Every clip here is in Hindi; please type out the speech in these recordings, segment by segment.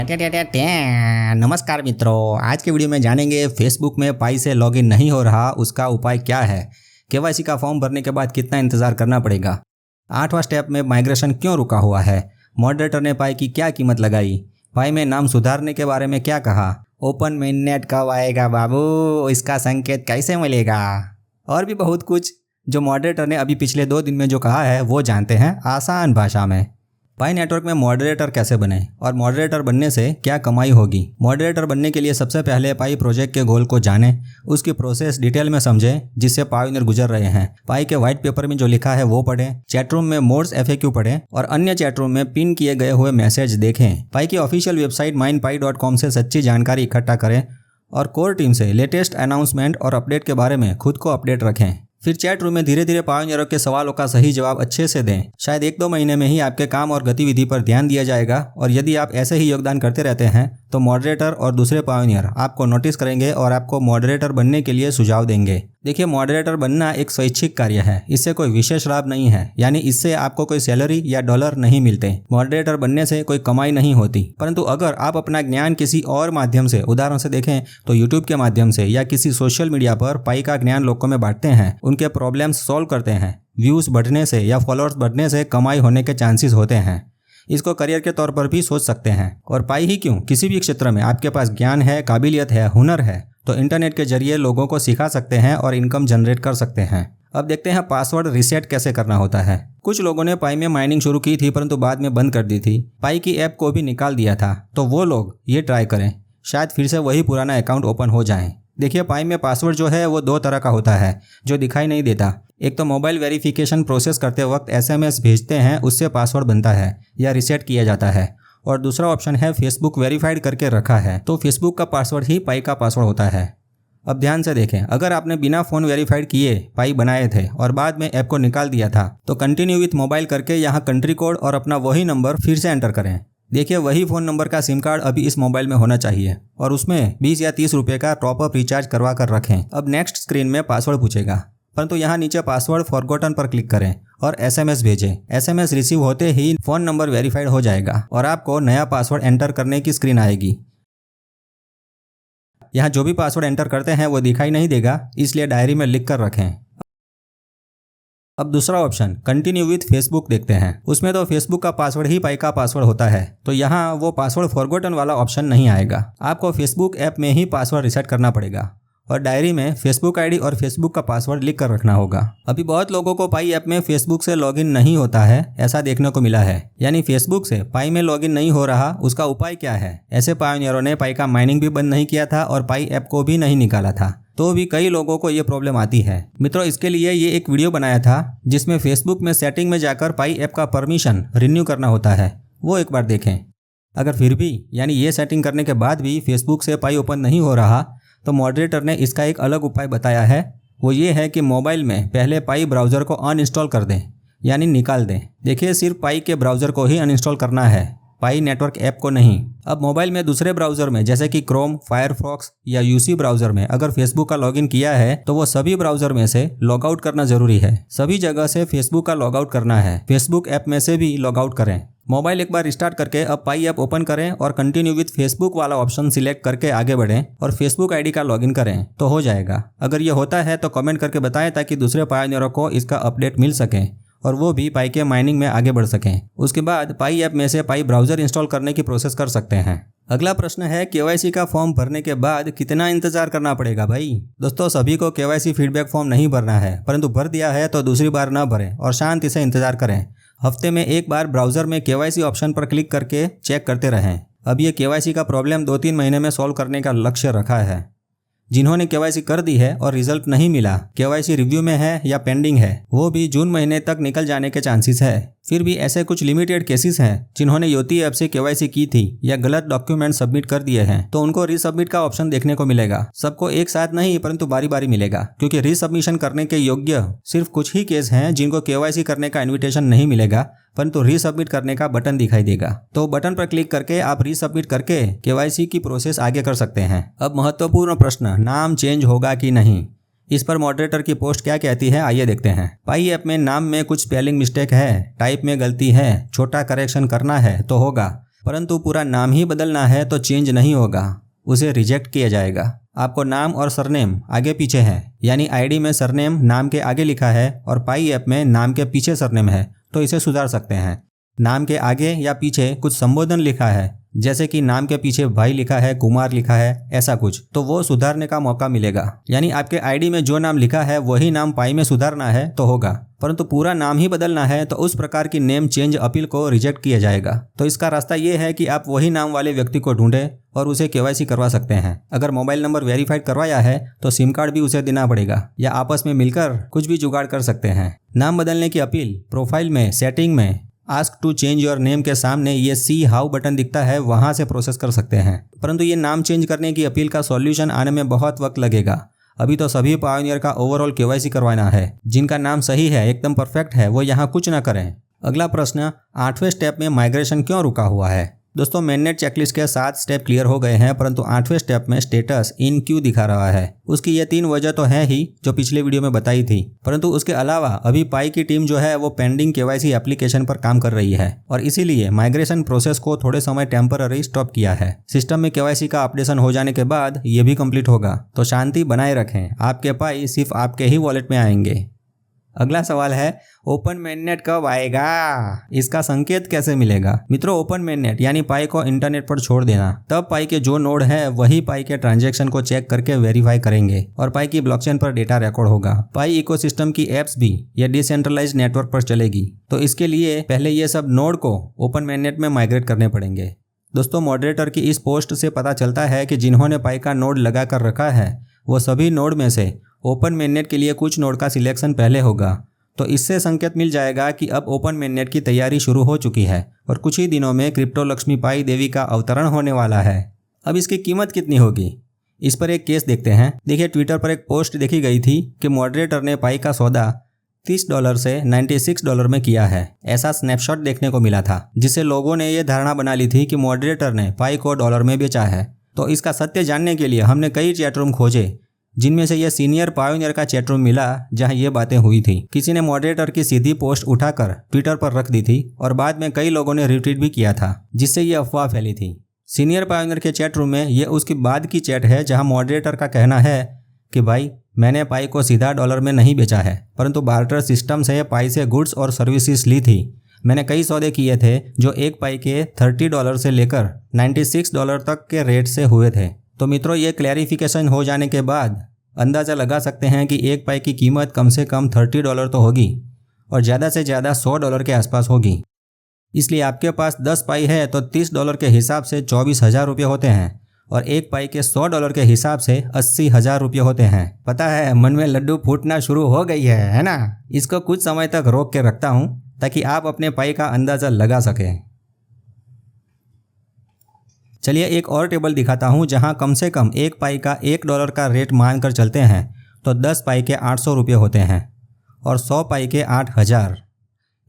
नमस्कार मित्रों, आज के वीडियो में जानेंगे फेसबुक में पाई से लॉगिन नहीं हो रहा, उसका उपाय क्या है। केवाईसी का फॉर्म भरने के बाद कितना इंतजार करना पड़ेगा। 8वां स्टेप में माइग्रेशन क्यों रुका हुआ है। मॉडरेटर ने पाई की क्या कीमत लगाई। पाई में नाम सुधारने के बारे में क्या कहा। ओपन मेननेट कब आएगा बाबू, इसका संकेत कैसे मिलेगा। और भी बहुत कुछ जो मॉडरेटर ने अभी पिछले 2 दिन में जो कहा है वो जानते हैं आसान भाषा में। पाई नेटवर्क में मॉडरेटर कैसे बने और मॉडरेटर बनने से क्या कमाई होगी। मॉडरेटर बनने के लिए सबसे पहले पाई प्रोजेक्ट के गोल को जानें, उसकी प्रोसेस डिटेल में समझें जिससे पायोनियर गुजर रहे हैं। पाई के व्हाइट पेपर में जो लिखा है वो पढ़ें, चैटरूम में मोड्स FAQ पढ़ें और अन्य चैटरूम में पिन किए गए हुए मैसेज देखें। पाई की ऑफिशियल वेबसाइट mindpi.com से सच्ची जानकारी इकट्ठा करें और कोर टीम से लेटेस्ट अनाउंसमेंट और अपडेट के बारे में खुद को अपडेट रखें। फिर चैट रूम में धीरे धीरे पायोनियरों के सवालों का सही जवाब अच्छे से दें। शायद 1-2 महीने में ही आपके काम और गतिविधि पर ध्यान दिया जाएगा और यदि आप ऐसे ही योगदान करते रहते हैं तो मॉडरेटर और दूसरे पायोनियर आपको नोटिस करेंगे और आपको मॉडरेटर बनने के लिए सुझाव देंगे। देखिए, मॉडरेटर बनना एक स्वैच्छिक कार्य है, इससे कोई विशेष लाभ नहीं है, यानी इससे आपको कोई सैलरी या डॉलर नहीं मिलते। मॉडरेटर बनने से कोई कमाई नहीं होती, परंतु अगर आप अपना ज्ञान किसी और माध्यम से, उदाहरण से देखें तो यूट्यूब के माध्यम से या किसी सोशल मीडिया पर पाई का ज्ञान लोगों में बांटते हैं, उनके प्रॉब्लम्स सॉल्व करते हैं, व्यूज बढ़ने से या फॉलोअर्स बढ़ने से कमाई होने के चांसेस होते हैं। इसको करियर के तौर पर भी सोच सकते हैं। और पाई ही क्यों, किसी भी क्षेत्र में आपके पास ज्ञान है, काबिलियत है, हुनर है तो इंटरनेट के जरिए लोगों को सिखा सकते हैं और इनकम जनरेट कर सकते हैं। अब देखते हैं पासवर्ड रीसेट कैसे करना होता है। कुछ लोगों ने पाई में माइनिंग शुरू की थी परंतु बाद में बंद कर दी थी। पाई की ऐप को भी निकाल दिया था, तो वो लोग ये ट्राई करें, शायद फिर से वही पुराना अकाउंट ओपन हो जाए। देखिए, पाई में पासवर्ड जो है वो 2 तरह का होता है जो दिखाई नहीं देता। एक तो मोबाइल वेरिफिकेशन प्रोसेस करते वक्त SMS भेजते हैं, उससे पासवर्ड बनता है या रीसेट किया जाता है। और दूसरा ऑप्शन है फेसबुक वेरीफाइड करके रखा है, तो फेसबुक का पासवर्ड ही पाई का पासवर्ड होता है। अब ध्यान से देखें, अगर आपने बिना फ़ोन वेरीफाइड किए पाई बनाए थे और बाद में ऐप को निकाल दिया था तो कंटिन्यू विथ मोबाइल करके यहाँ कंट्री कोड और अपना वही नंबर फिर से एंटर करें। देखिए, वही फ़ोन नंबर का सिम कार्ड अभी इस मोबाइल में होना चाहिए और उसमें 20 या 30 रुपये का टॉप अप रिचार्ज करवा कर रखें। अब नेक्स्ट स्क्रीन में पासवर्ड पूछेगा, परंतु यहाँ नीचे पासवर्ड फॉरगॉटन पर क्लिक करें और SMS भेजें। SMS रिसीव होते ही फ़ोन नंबर वेरीफाइड हो जाएगा और आपको नया पासवर्ड एंटर करने की स्क्रीन आएगी। यहाँ जो भी पासवर्ड एंटर करते हैं वो दिखाई नहीं देगा, इसलिए डायरी में लिख कर रखें। अब दूसरा ऑप्शन कंटिन्यू विथ फेसबुक देखते हैं। उसमें तो फेसबुक का पासवर्ड ही पाई का पासवर्ड होता है, तो यहाँ वो पासवर्ड फॉरगॉटन वाला ऑप्शन नहीं आएगा। आपको फेसबुक ऐप में ही पासवर्ड रीसेट करना पड़ेगा और डायरी में फेसबुक ID और फेसबुक का पासवर्ड लिख कर रखना होगा। अभी बहुत लोगों को पाई ऐप में फेसबुक से लॉगिन नहीं होता है, ऐसा देखने को मिला है। यानी फेसबुक से पाई में लॉगिन नहीं हो रहा, उसका उपाय क्या है। ऐसे पायोनियरों ने पाई का माइनिंग भी बंद नहीं किया था और पाई ऐप को भी नहीं निकाला था, तो भी कई लोगों को ये प्रॉब्लम आती है। मित्रों, इसके लिए ये एक वीडियो बनाया था जिसमें फेसबुक में सेटिंग में जाकर पाई ऐप का परमिशन रिन्यू करना होता है, वो एक बार देखें। अगर फिर भी यानी ये सेटिंग करने के बाद भी फेसबुक से पाई ओपन नहीं हो रहा तो मॉडरेटर ने इसका एक अलग उपाय बताया है। वो ये है कि मोबाइल में पहले पाई ब्राउज़र को अनइंस्टॉल कर दें, यानी निकाल दें। देखिए, सिर्फ पाई के ब्राउज़र को ही अनइंस्टॉल करना है, पाई नेटवर्क ऐप को नहीं। अब मोबाइल में दूसरे ब्राउज़र में जैसे कि क्रोम, फायरफॉक्स या UC ब्राउज़र में अगर फेसबुक का लॉगिन किया है तो वो सभी ब्राउज़र में से लॉग आउट करना जरूरी है। सभी जगह से फेसबुक का लॉग आउट करना है, फेसबुक ऐप में से भी लॉग आउट करें। मोबाइल एक बार रिस्टार्ट करके अब पाई ऐप ओपन करें और कंटिन्यू विथ फेसबुक वाला ऑप्शन सिलेक्ट करके आगे बढ़ें और फेसबुक ID का लॉगिन करें तो हो जाएगा। अगर ये होता है तो कमेंट करके बताएं ताकि दूसरे पायोनियरों को इसका अपडेट मिल सके और वो भी पाई के माइनिंग में आगे बढ़ सकें। उसके बाद पाई ऐप में से पाई ब्राउज़र इंस्टॉल करने की प्रोसेस कर सकते हैं। अगला प्रश्न है, KYC का फॉर्म भरने के बाद कितना इंतजार करना पड़ेगा भाई। दोस्तों, सभी को KYC फीडबैक फॉर्म नहीं भरना है, परंतु भर दिया है तो दूसरी बार ना भरें और शांति से इंतजार करें। हफ्ते में एक बार ब्राउज़र में KYC ऑप्शन पर क्लिक करके चेक करते रहें। अब ये KYC का प्रॉब्लम 2-3 महीने में सॉल्व करने का लक्ष्य रखा है। जिन्होंने KYC कर दी है और रिजल्ट नहीं मिला, KYC रिव्यू में है या पेंडिंग है, वो भी जून महीने तक निकल जाने के चांसेस है। फिर भी ऐसे कुछ लिमिटेड केसेस हैं जिन्होंने योती ऐप से KYC की थी या गलत डॉक्यूमेंट सबमिट कर दिए हैं, तो उनको रीसबमिट का ऑप्शन देखने को मिलेगा। सबको एक साथ नहीं परंतु बारी बारी मिलेगा, क्योंकि रीसबमिशन करने के योग्य सिर्फ कुछ ही केस हैं जिनको KYC करने का इन्विटेशन नहीं मिलेगा परंतु रीसबमिट करने का बटन दिखाई देगा। तो बटन पर क्लिक करके आप रीसबमिट करके KYC की प्रोसेस आगे कर सकते हैं। अब महत्वपूर्ण प्रश्न, नाम चेंज होगा कि नहीं। इस पर मॉडरेटर की पोस्ट क्या कहती है, आइए देखते हैं। पाई ऐप में नाम में कुछ स्पेलिंग मिस्टेक है, टाइप में गलती है, छोटा करेक्शन करना है तो होगा। परंतु पूरा नाम ही बदलना है तो चेंज नहीं होगा, उसे रिजेक्ट किया जाएगा। आपको नाम और सरनेम आगे पीछे है, यानी आईडी में सरनेम नाम के आगे लिखा है और पाई ऐप में नाम के पीछे सरनेम है, तो इसे सुधार सकते हैं। नाम के आगे या पीछे कुछ संबोधन लिखा है, जैसे कि नाम के पीछे भाई लिखा है, कुमार लिखा है, ऐसा कुछ, तो वो सुधारने का मौका मिलेगा। यानी आपके आईडी में जो नाम लिखा है वही नाम पाई में सुधारना है तो होगा, परंतु पूरा नाम ही बदलना है तो उस प्रकार की नेम चेंज अपील को रिजेक्ट किया जाएगा। तो इसका रास्ता ये है कि आप वही नाम वाले व्यक्ति को ढूंढें और उसे केवाईसी करवा सकते हैं। अगर मोबाइल नंबर वेरीफाइड करवाया है तो सिम कार्ड भी उसे देना पड़ेगा, या आपस में मिलकर कुछ भी जुगाड़ कर सकते हैं। नाम बदलने की अपील प्रोफाइल में सेटिंग में ask to change your name के सामने ये सी हाउ बटन दिखता है, वहां से प्रोसेस कर सकते हैं। परंतु ये नाम चेंज करने की अपील का सॉल्यूशन आने में बहुत वक्त लगेगा। अभी तो सभी पायोनियर का ओवरऑल केवाईसी करवाना है। जिनका नाम सही है, एकदम परफेक्ट है, वो यहाँ कुछ ना करें। अगला प्रश्न, 8वें स्टेप में माइग्रेशन क्यों रुका हुआ है? दोस्तों, मेननेट चेकलिस्ट के 7 स्टेप क्लियर हो गए हैं, परंतु 8वें स्टेप में स्टेटस इन क्यों दिखा रहा है? उसकी ये 3 वजह तो है ही जो पिछले वीडियो में बताई थी, परंतु उसके अलावा अभी पाई की टीम जो है वो पेंडिंग केवाईसी एप्लीकेशन पर काम कर रही है और इसीलिए माइग्रेशन प्रोसेस को थोड़े समय टेम्पररी स्टॉप किया है। सिस्टम में केवाईसी का अपडेशन हो जाने के बाद ये भी कंप्लीट होगा, तो शांति बनाए रखें, आपके पाई सिर्फ आपके ही वॉलेट में आएंगे। अगला सवाल है, ओपन मेननेट कब आएगा? इसका संकेत कैसे मिलेगा? मित्रों, ओपन मेननेट यानी पाई को इंटरनेट पर छोड़ देना, तब पाई के जो नोड है वही पाई के ट्रांजैक्शन को चेक करके वेरीफाई करेंगे और पाई की ब्लॉकचेन पर डेटा रिकॉर्ड होगा। पाई इकोसिस्टम की एप्स भी ये डिसेंट्रलाइज्ड नेटवर्क पर चलेगी, तो इसके लिए पहले ये सब नोड को ओपन मेननेट में माइग्रेट करने पड़ेंगे। दोस्तों, मॉडरेटर की इस पोस्ट से पता चलता है कि जिन्होंने पाई का नोड लगा कर रखा है वो सभी नोड में से ओपन मेननेट के लिए कुछ नोड का सिलेक्शन पहले होगा, तो इससे संकेत मिल जाएगा कि अब ओपन मेननेट की तैयारी शुरू हो चुकी है और कुछ ही दिनों में क्रिप्टो लक्ष्मी पाई देवी का अवतरण होने वाला है। अब इसकी कीमत कितनी होगी, इस पर एक केस देखते हैं। देखिए, ट्विटर पर एक पोस्ट देखी गई थी कि मॉडरेटर ने पाई का सौदा $30 से $96 में किया है। ऐसा स्नैपशॉट देखने को मिला था, जिससे लोगों ने ये धारणा बना ली थी कि मॉडरेटर ने पाई को डॉलर में बेचा है। तो इसका सत्य जानने के लिए हमने कई चैटरूम खोजे, जिनमें से यह सीनियर पायोनियर का चैटरूम मिला जहां ये बातें हुई थी। किसी ने मॉडरेटर की सीधी पोस्ट उठाकर ट्विटर पर रख दी थी और बाद में कई लोगों ने रिट्वीट भी किया था, जिससे ये अफवाह फैली थी। सीनियर पायोनियर के चैटरूम में ये उसकी बाद की चैट है जहां मॉडरेटर का कहना है कि भाई, मैंने पाई को सीधा डॉलर में नहीं बेचा है, परंतु बार्टर सिस्टम से पाई से गुड्स और सर्विसेज ली थी। मैंने कई सौदे किए थे जो एक पाई के $30 से लेकर $96 तक के रेट से हुए थे। तो मित्रों, ये क्लैरिफिकेशन हो जाने के बाद अंदाज़ा लगा सकते हैं कि एक पाई की कीमत कम से कम $30 तो होगी और ज़्यादा से ज़्यादा $100 के आसपास होगी। इसलिए आपके पास 10 पाई है तो $30 के हिसाब से 24,000 रुपये होते हैं और एक पाई के $100 के हिसाब से 80,000 रुपये होते हैं। पता है, मन में लड्डू फूटना शुरू हो गई है ना? इसको कुछ समय तक रोक के रखता हूँ ताकि आप अपने पाई का अंदाज़ा लगा सकें। चलिए एक और टेबल दिखाता हूँ जहाँ कम से कम एक पाई का $1 का रेट मानकर चलते हैं तो 10 पाई के 800 रुपये होते हैं और 100 पाई के 8,000।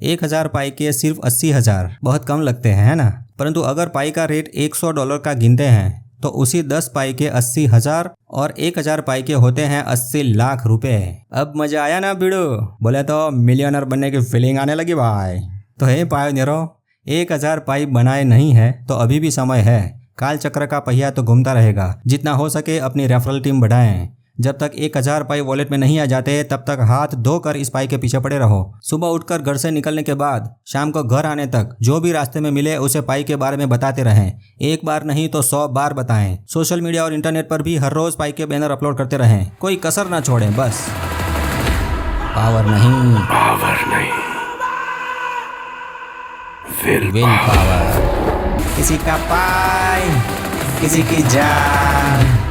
1,000 पाई के सिर्फ 80,000 बहुत कम लगते हैं, है ना? परंतु अगर पाई का रेट $100 का गिनते हैं तो उसी 10 पाई के 80,000 और 1,000 पाई के होते हैं 80 लाख रुपए। अब मजा आया ना वीडियो? बोले तो मिलियनर बनने की फीलिंग आने लगी भाई। तो हे पायोनियरों, 1,000 पाई बनाए नहीं है तो अभी भी समय है। काल चक्र का पहिया तो घूमता रहेगा। जितना हो सके अपनी रेफरल टीम बढ़ाएं। जब तक 1,000 पाई वॉलेट में नहीं आ जाते तब तक हाथ धोकर इस पाई के पीछे पड़े रहो। सुबह उठकर घर से निकलने के बाद शाम को घर आने तक जो भी रास्ते में मिले उसे पाई के बारे में बताते रहें। एक बार नहीं तो 100 बार बताएं। सोशल मीडिया और इंटरनेट पर भी हर रोज पाई के बैनर अपलोड करते रहें, कोई कसर ना छोड़ें। बस पावर नहीं विल पावर। किसी का पाई, किसी की जान।